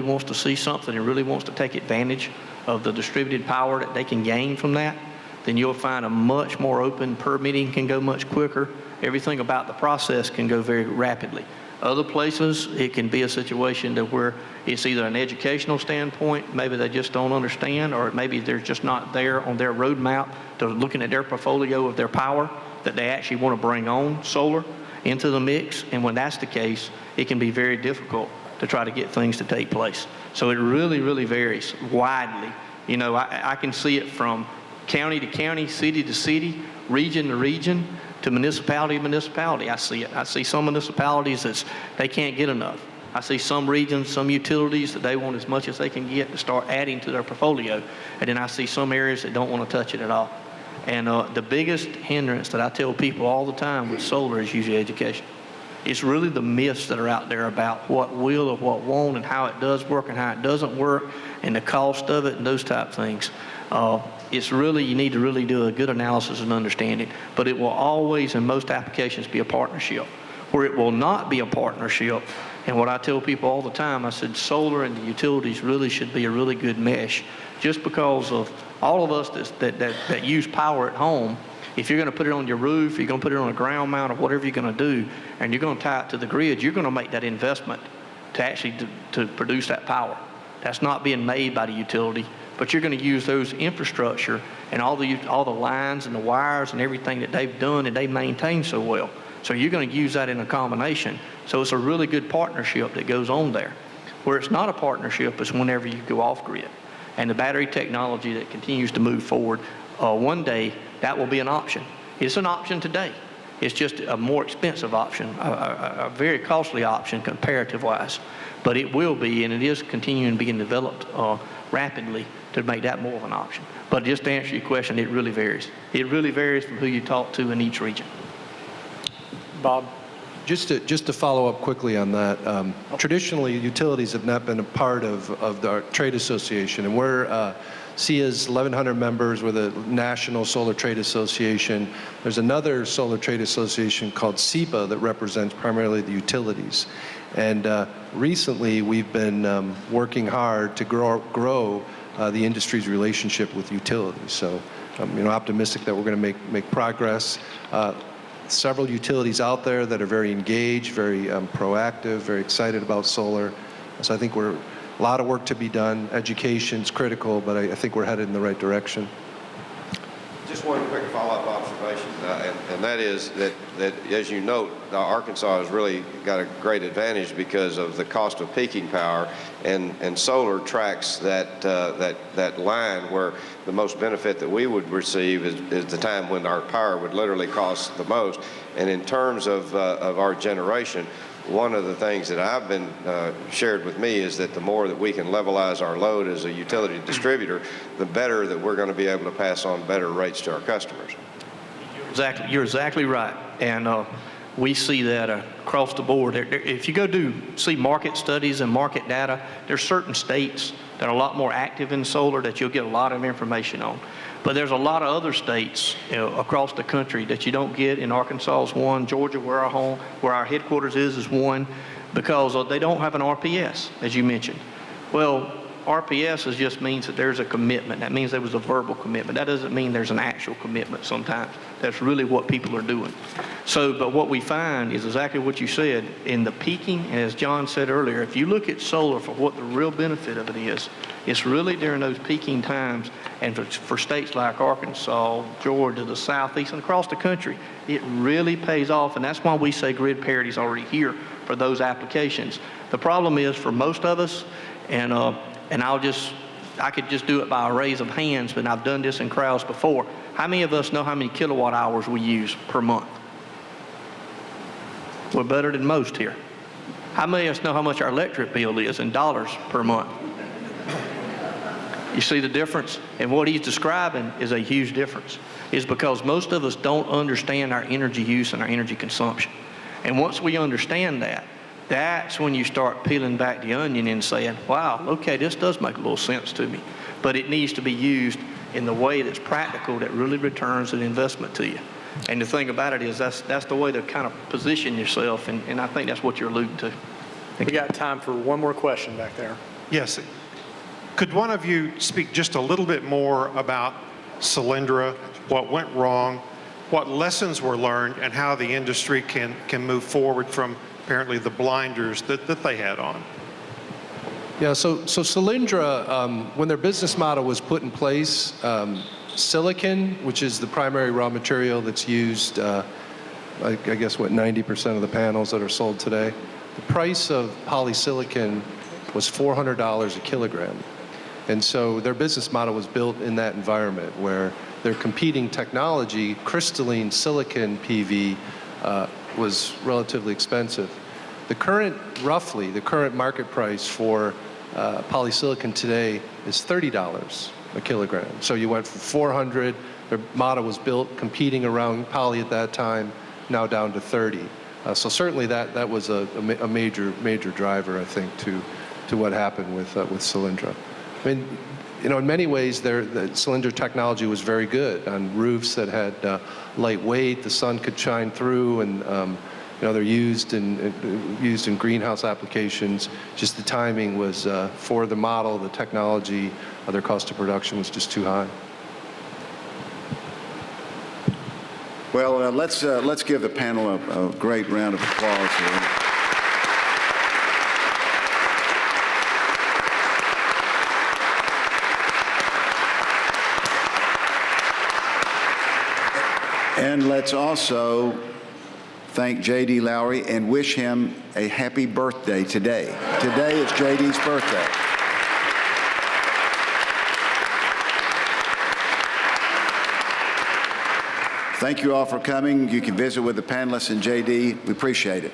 wants to see something and really wants to take advantage of the distributed power that they can gain from that, then you'll find a much more open permitting can go much quicker. Everything about the process can go very rapidly. Other places, it can be a situation that where it's either an educational standpoint, maybe they just don't understand, or maybe they're just not there on their roadmap to looking at their portfolio of their power that they actually want to bring on solar into the mix. And when that's the case, it can be very difficult to try to get things to take place. So it really, really varies widely. You know, I can see it from county to county, city to city, region to region, to municipality to municipality. I see it. I see some municipalities that they can't get enough. I see some regions, some utilities that they want as much as they can get to start adding to their portfolio. And then I see some areas that don't want to touch it at all. And the biggest hindrance that I tell people all the time with solar is usually education. It's really the myths that are out there about what will or what won't and how it does work and how it doesn't work and the cost of it and those type things. It's really, you need to really do a good analysis and understanding. But it will always, in most applications, be a partnership. Where it will not be a partnership, and what I tell people all the time, I said solar and the utilities really should be a really good mesh. Just because of all of us that use power at home, if you're going to put it on your roof, you're going to put it on a ground mount or whatever you're going to do, and you're going to tie it to the grid, you're going to make that investment to actually to produce that power. That's not being made by the utility, but you're going to use those infrastructure and all the lines and the wires and everything that they've done and they maintain so well. So you're going to use that in a combination. So it's a really good partnership that goes on there. Where it's not a partnership is whenever you go off grid. And the battery technology that continues to move forward, one day that will be an option. It's an option today. It's just a more expensive option, a very costly option comparative-wise. But it will be, and it is continuing to be developed rapidly to make that more of an option. But just to answer your question, it really varies. It really varies from who you talk to in each region.
Bob?
Just to follow up quickly on that, traditionally utilities have not been a part of our trade association, and we're SEIA's 1,100 members with a national solar trade association. There's another solar trade association called SEPA that represents primarily the utilities. And recently we've been working hard to grow the industry's relationship with utilities. So I'm optimistic that we're going to make progress. Several utilities out there that are very engaged, very proactive, very excited about solar. So I think a lot of work to be done. Education's critical, but I think we're headed in the right direction.
Just one quick follow-up observation, and that is that as you note, Arkansas has really got a great advantage because of the cost of peaking power, and solar tracks that line where the most benefit that we would receive is the time when our power would literally cost the most. And in terms of our generation, one of the things that I've been shared with me is that the more that we can levelize our load as a utility distributor, the better that we're going to be able to pass on better rates to our customers.
You're exactly right. And we see that across the board. If you go see market studies and market data, there's certain states that are a lot more active in solar that you'll get a lot of information on. But there's a lot of other states across the country that you don't get. In Arkansas is one, Georgia, where our headquarters is one, because they don't have an RPS, as you mentioned. Well, RPS just means that there's a commitment. That means there was a verbal commitment. That doesn't mean there's an actual commitment sometimes. That's really what people are doing. But what we find is exactly what you said. In the peaking, and as John said earlier, if you look at solar for what the real benefit of it is, it's really during those peaking times, and for states like Arkansas, Georgia, the Southeast, and across the country, it really pays off, and that's why we say grid parity is already here for those applications. The problem is for most of us, and I could just do it by a raise of hands, but I've done this in crowds before. How many of us know how many kilowatt hours we use per month? We're better than most here. How many of us know how much our electric bill is in dollars per month? You see the difference? And what he's describing is a huge difference. It's because most of us don't understand our energy use and our energy consumption. And once we understand that, that's when you start peeling back the onion and saying, wow, okay, this does make a little sense to me. But it needs to be used in the way that's practical, that really returns an investment to you. And the thing about it is that's the way to kind of position yourself, and I think that's what you're alluding to.
We got time for one more question back there.
Yes. Could one of you speak just a little bit more about Cylindrica, what went wrong, what lessons were learned, and how the industry can move forward from apparently the blinders that they had on?
Yeah, so Cylindrica, when their business model was put in place, silicon, which is the primary raw material that's used, I guess, 90% of the panels that are sold today, the price of polysilicon was $400 a kilogram. And so their business model was built in that environment where their competing technology, crystalline silicon PV, was relatively expensive. The current market price for polysilicon today is $30 a kilogram. So you went from 400, their model was built competing around poly at that time, now down to 30. So certainly that was a major driver, I think, to what happened with Cylindrica. I mean, in many ways, the Cylindrica technology was very good on roofs that had light weight, the sun could shine through, and they're used in greenhouse applications. Just the timing was for the model, the technology, their cost of production was just too high.
Well, let's give the panel a great round of applause here. And let's also thank J.D. Lowry and wish him a happy birthday today. Today is J.D.'s birthday. Thank you all for coming. You can visit with the panelists and J.D. We appreciate it.